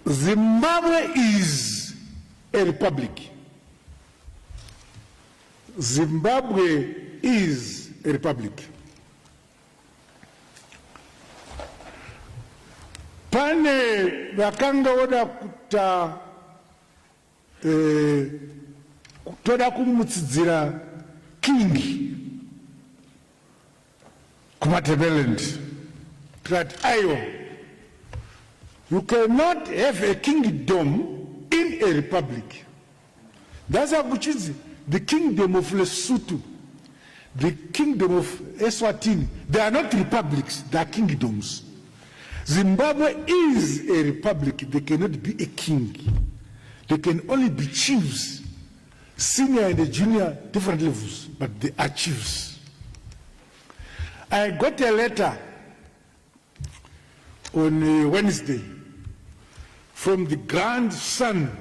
Zimbabwe is a republic. Zimbabwe is a republic. Pane vakanga voda kuta toda kumutsidzira king kumaTebeleland tikati aiwa, you cannot have a kingdom in a republic. That's which is the kingdom of Lesotho, the kingdom of Eswatini. They are not republics, they are kingdoms. Zimbabwe is a republic. They cannot be a king. They can only be chiefs, senior and junior, different levels, but they are chiefs. I got a letter on Wednesday from the grandson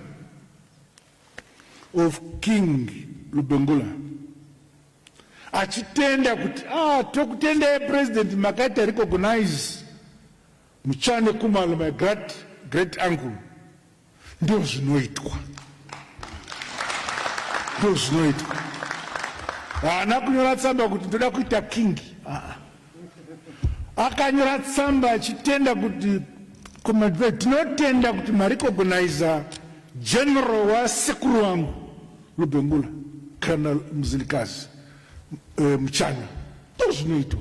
of King Lobengula. Achitenda kuti tokutenda President Mnangagwa recognize Mchane Kumalo, my great uncle. Ndio zvinoitwa. Ndio zvinoitwa. Nakunyora tsamba kuti ndoda kuita king. Akanyora tsamba achitenda kuti tinotenda kuti marecognize general wa sekuru wangu Lobengula, Colonel Mzilikazi Mchane. Ndio zvinoitwa.